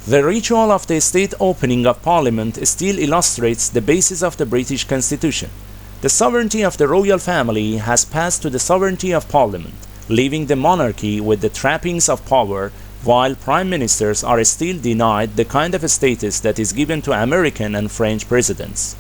The ritual of the state opening of Parliament still illustrates the basis of the British Constitution. The sovereignty of the royal family has passed to the sovereignty of Parliament, leaving the monarchy with the trappings of power, while prime ministers are still denied the kind of status that is given to American and French presidents.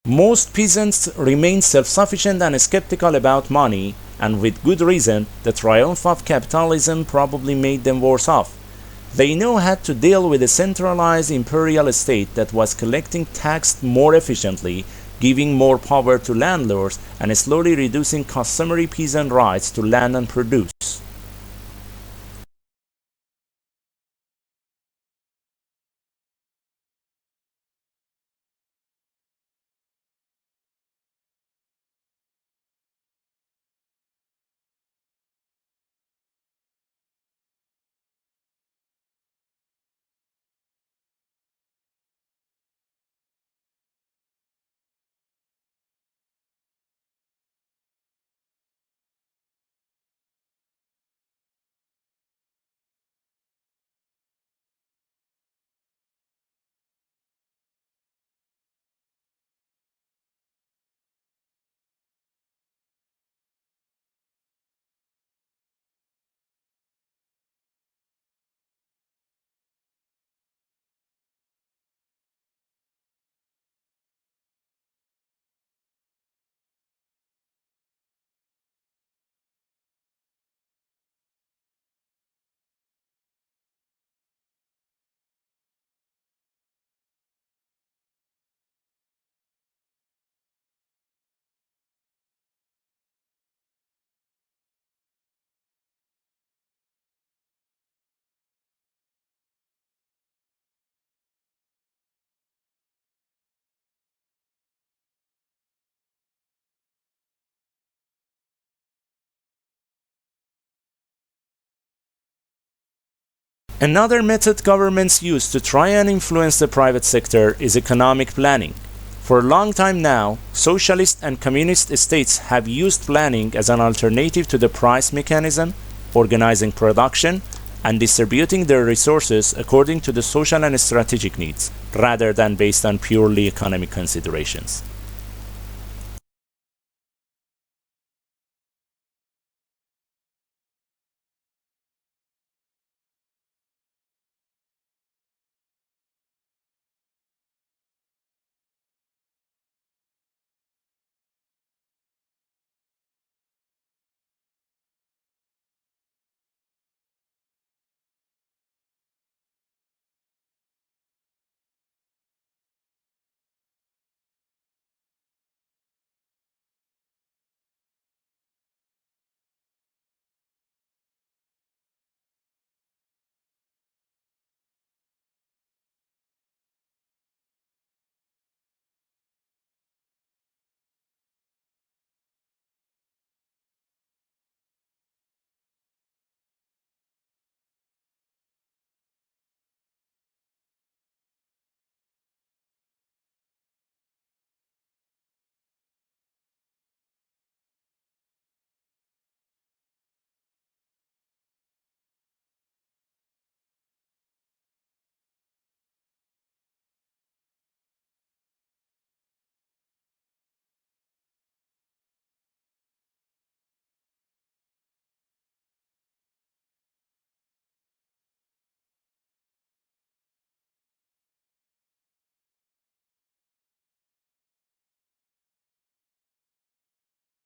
Most peasants remain self-sufficient and skeptical about money, and with good reason. The triumph of capitalism probably made them worse off. They now had to deal with a centralized imperial state that was collecting tax more efficiently, giving more power to landlords, and slowly reducing customary peasant rights to land and produce. Another method governments use to try and influence the private sector is economic planning. For a long time now, socialist and communist states have used planning as an alternative to the price mechanism, organizing production, and distributing their resources according to the social and strategic needs, rather than based on purely economic considerations.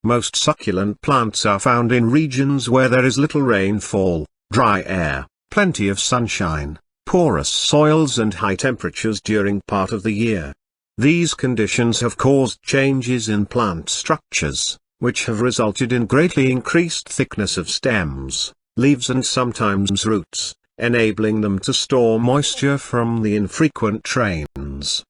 Most succulent plants are found in regions where there is little rainfall, dry air, plenty of sunshine, porous soils and high temperatures during part of the year. These conditions have caused changes in plant structures, which have resulted in greatly increased thickness of stems, leaves and sometimes roots, enabling them to store moisture from the infrequent rains.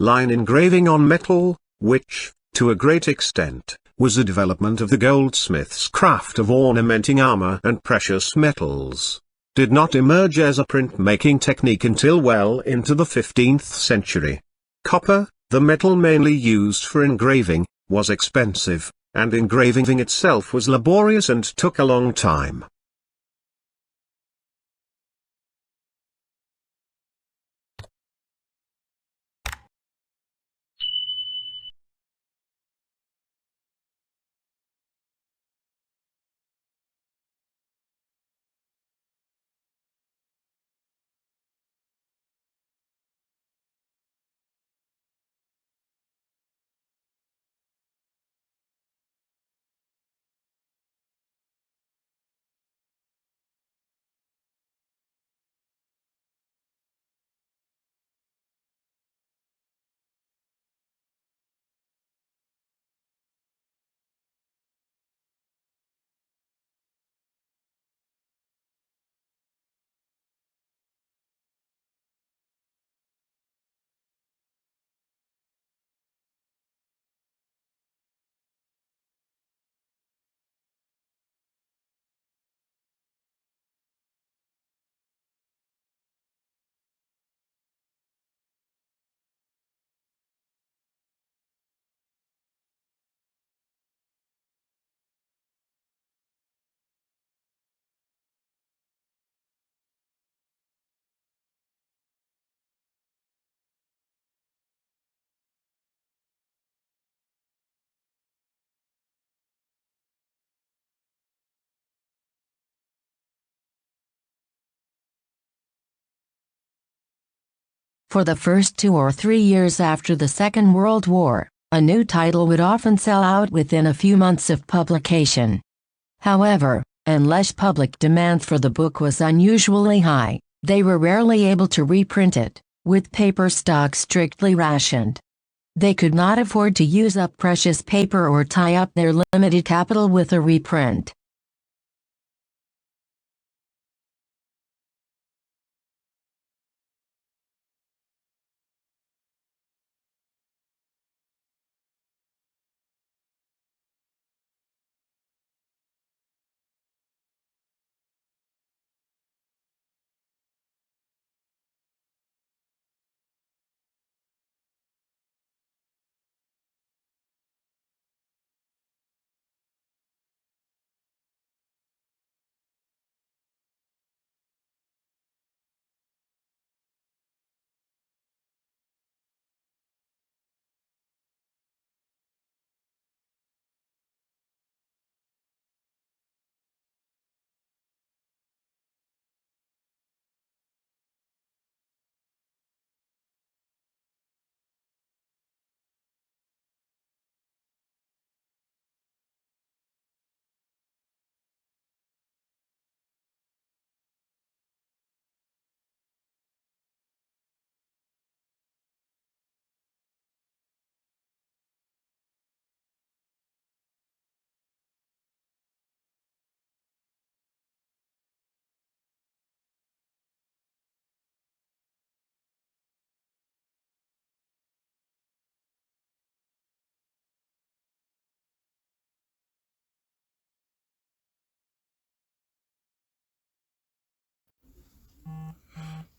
Line engraving on metal, which, to a great extent, was a development of the goldsmith's craft of ornamenting armor and precious metals, did not emerge as a printmaking technique until well into the 15th century. Copper, the metal mainly used for engraving, was expensive, and engraving itself was laborious and took a long time. For the first 2 or 3 years after the Second World War, a new title would often sell out within a few months of publication. However, unless public demand for the book was unusually high, they were rarely able to reprint it, with paper stock strictly rationed. They could not afford to use up precious paper or tie up their limited capital with a reprint.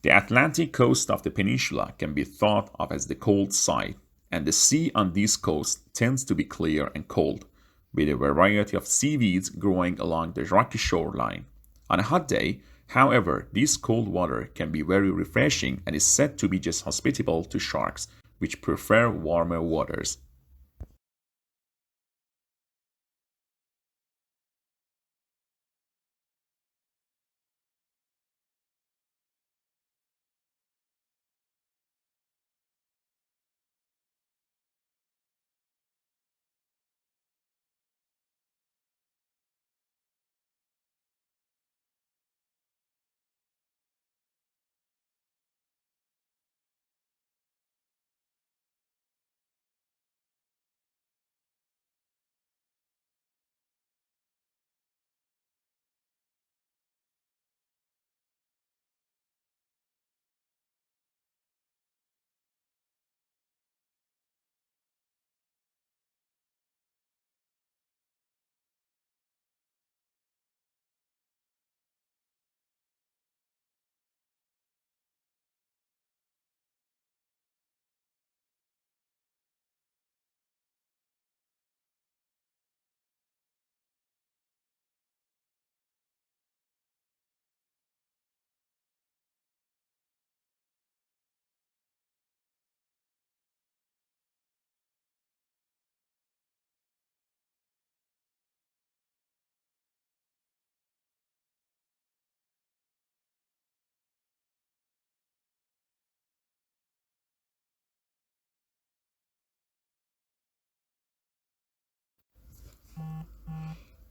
The Atlantic coast of the peninsula can be thought of as the cold side, and the sea on this coast tends to be clear and cold, with a variety of seaweeds growing along the rocky shoreline. On a hot day, however, this cold water can be very refreshing and is said to be just hospitable to sharks, which prefer warmer waters.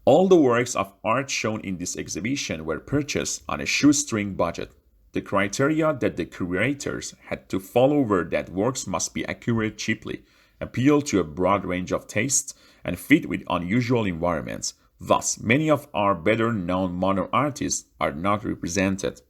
All the works of art shown in this exhibition were purchased on a shoestring budget. The criteria that the curators had to follow were that works must be accurate cheaply, appeal to a broad range of tastes, and fit with unusual environments. Thus, many of our better known modern artists are not represented.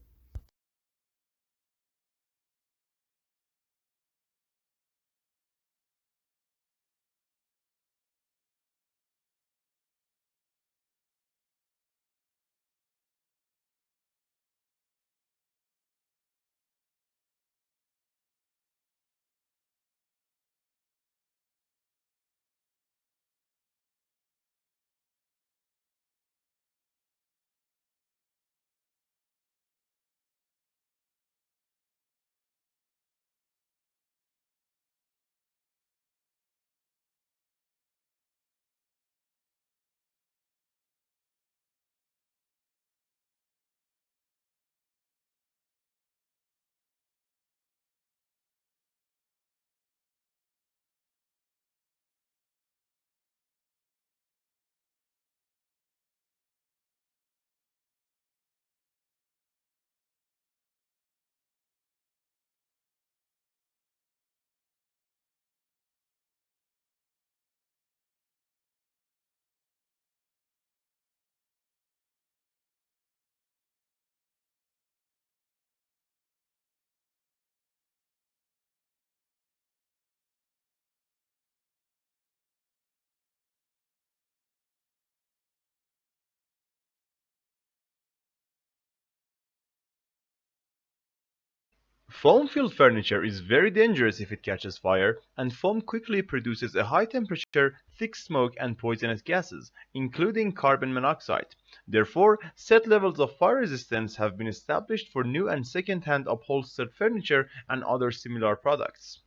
Foam-filled furniture is very dangerous if it catches fire, and foam quickly produces a high-temperature, thick smoke and poisonous gases, including carbon monoxide. Therefore, set levels of fire resistance have been established for new and second-hand upholstered furniture and other similar products.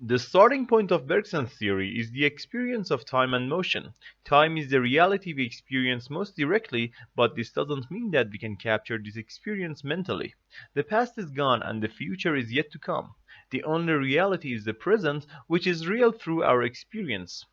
The starting point of Bergson's theory is the experience of time and motion. Time is the reality we experience most directly, but this doesn't mean that we can capture this experience mentally. The past is gone and the future is yet to come. The only reality is the present, which is real through our experience.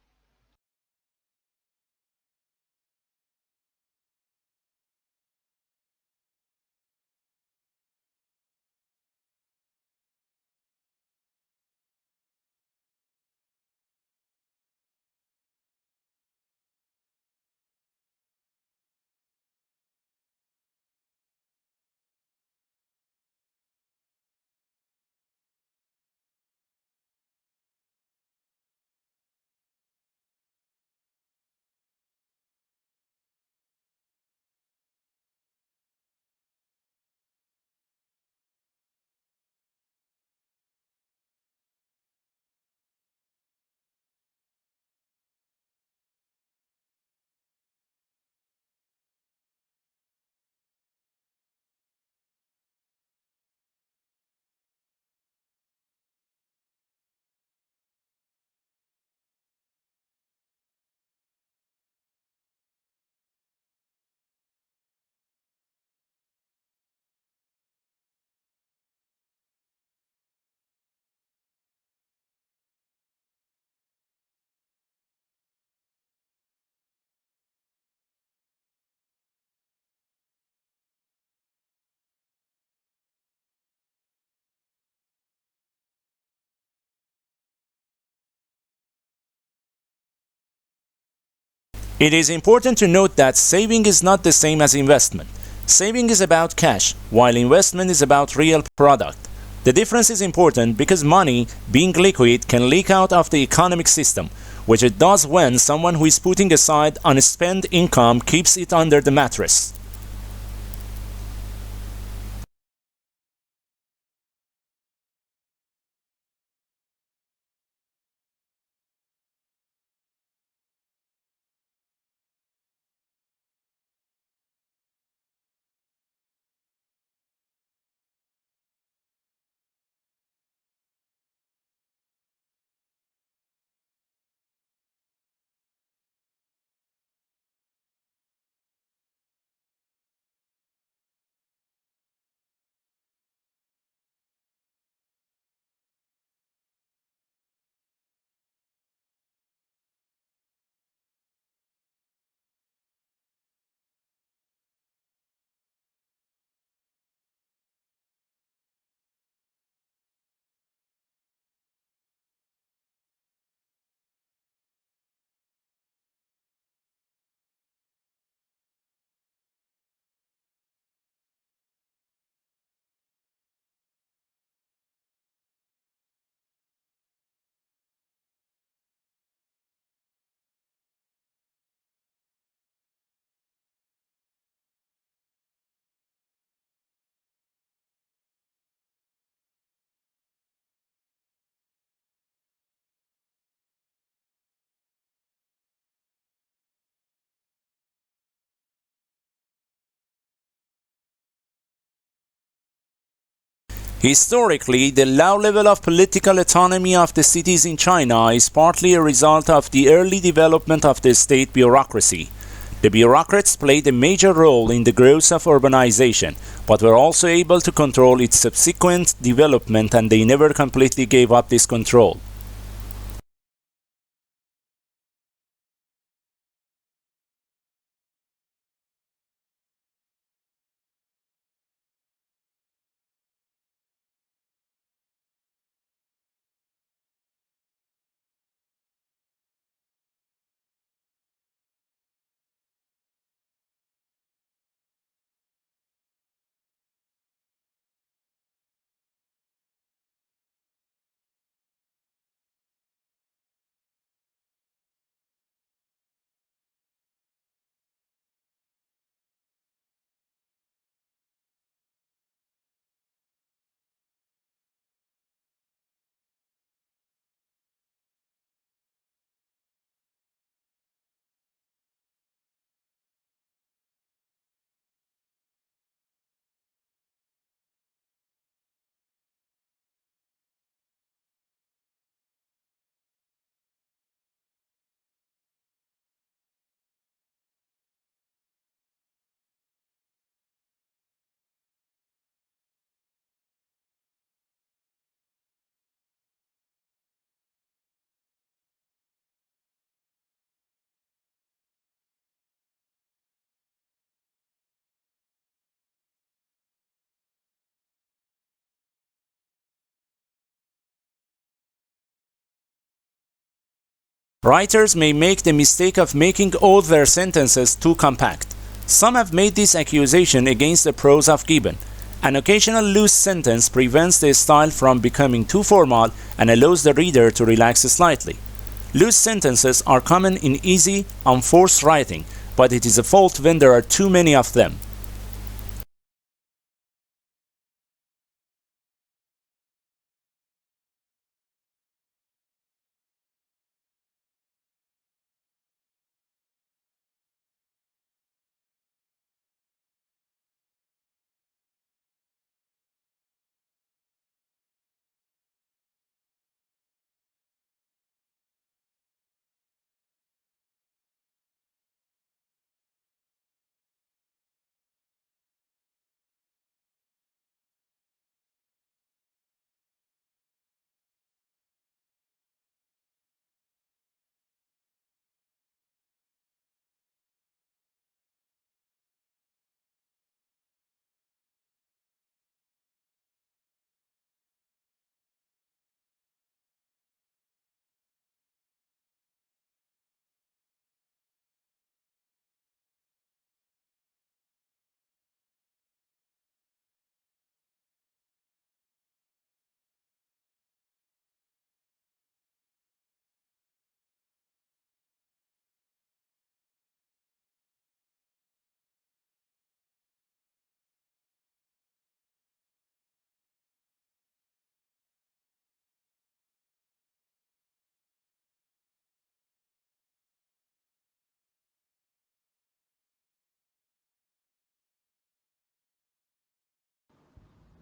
It is important to note that saving is not the same as investment. Saving is about cash, while investment is about real product. The difference is important because money, being liquid, can leak out of the economic system, which it does when someone who is putting aside unspent income keeps it under the mattress. Historically, the low level of political autonomy of the cities in China is partly a result of the early development of the state bureaucracy. The bureaucrats played a major role in the growth of urbanization, but were also able to control its subsequent development, and they never completely gave up this control. Writers may make the mistake of making all their sentences too compact. Some have made this accusation against the prose of Gibbon. An occasional loose sentence prevents the style from becoming too formal and allows the reader to relax slightly. Loose sentences are common in easy, unforced writing, but it is a fault when there are too many of them.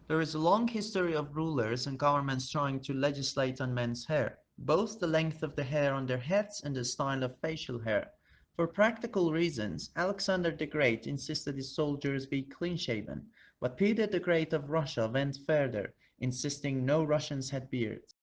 There is a long history of rulers and governments trying to legislate on men's hair, both the length of the hair on their heads and the style of facial hair. For practical reasons, Alexander the Great insisted his soldiers be clean-shaven, but Peter the Great of Russia went further, insisting no Russians had beards.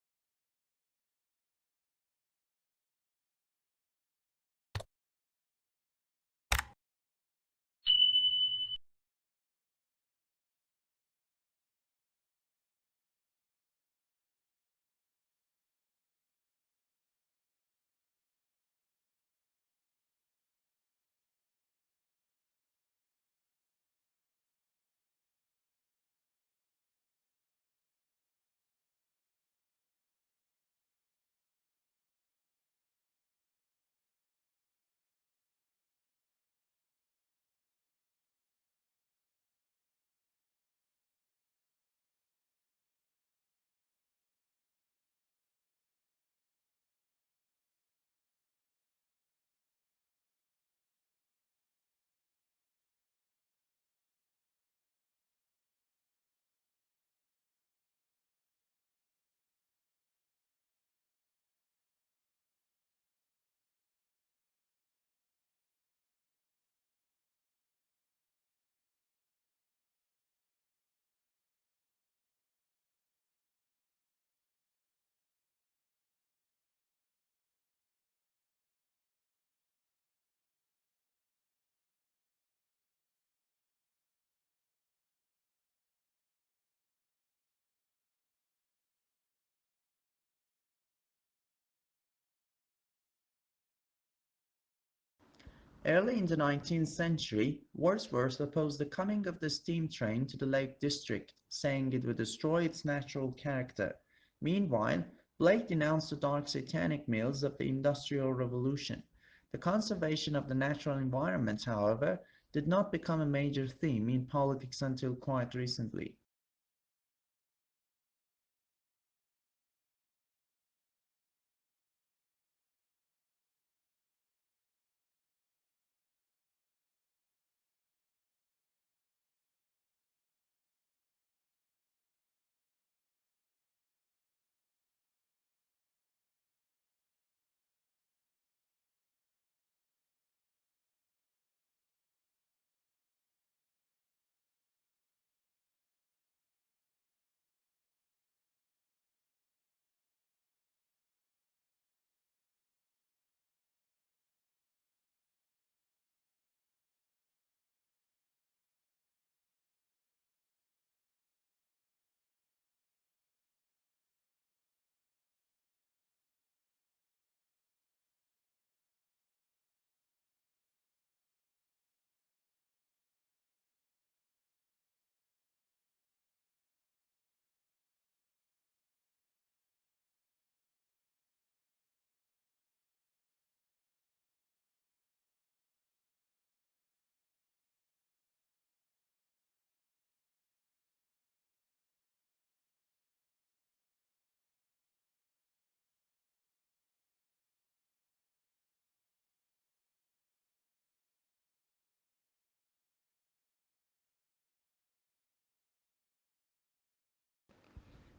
Early in the 19th century, Wordsworth opposed the coming of the steam train to the Lake District, saying it would destroy its natural character. Meanwhile, Blake denounced the dark satanic mills of the Industrial Revolution. The conservation of the natural environment, however, did not become a major theme in politics until quite recently.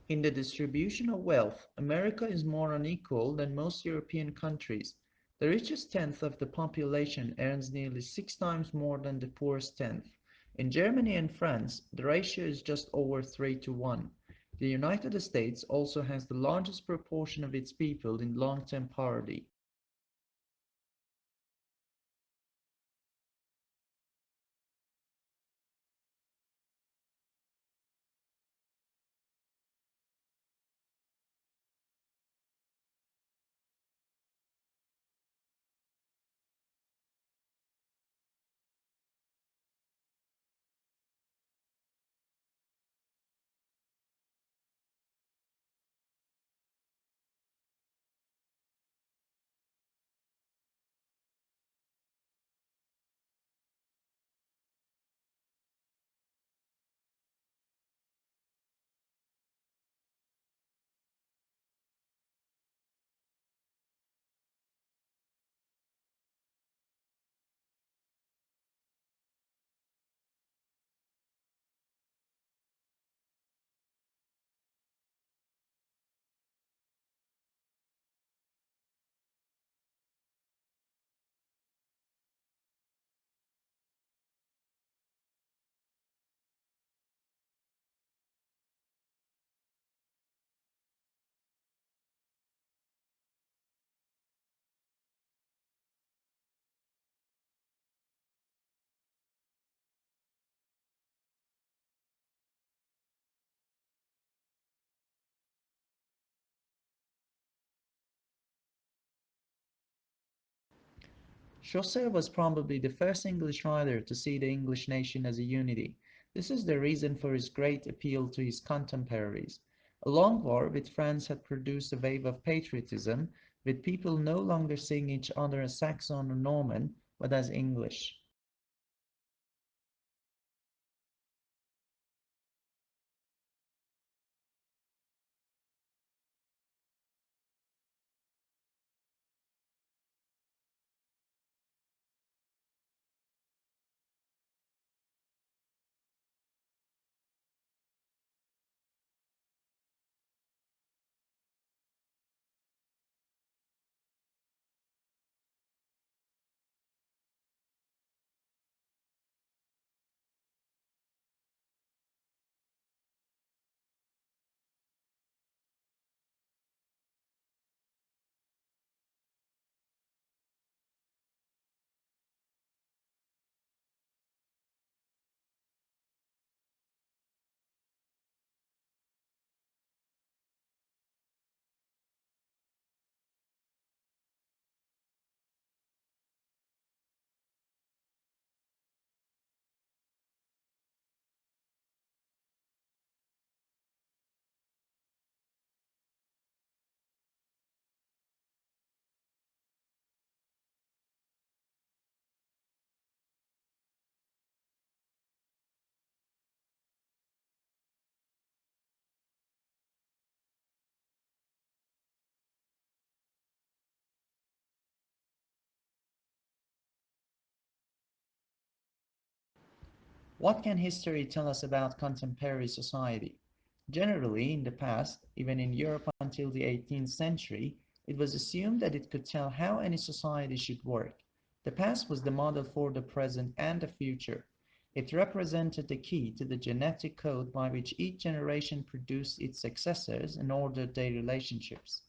In the distribution of wealth, America is more unequal than most European countries. The richest tenth of the population earns nearly 6 times more than the poorest tenth. In Germany and France, the ratio is just over 3 to 1. The United States also has the largest proportion of its people in long-term poverty. Chaucer was probably the first English writer to see the English nation as a unity. This is the reason for his great appeal to his contemporaries. A long war with France had produced a wave of patriotism, with people no longer seeing each other as Saxon or Norman, but as English. What can history tell us about contemporary society? Generally, in the past, even in Europe until the 18th century, it was assumed that it could tell how any society should work. The past was the model for the present and the future. It represented the key to the genetic code by which each generation produced its successors and ordered their relationships.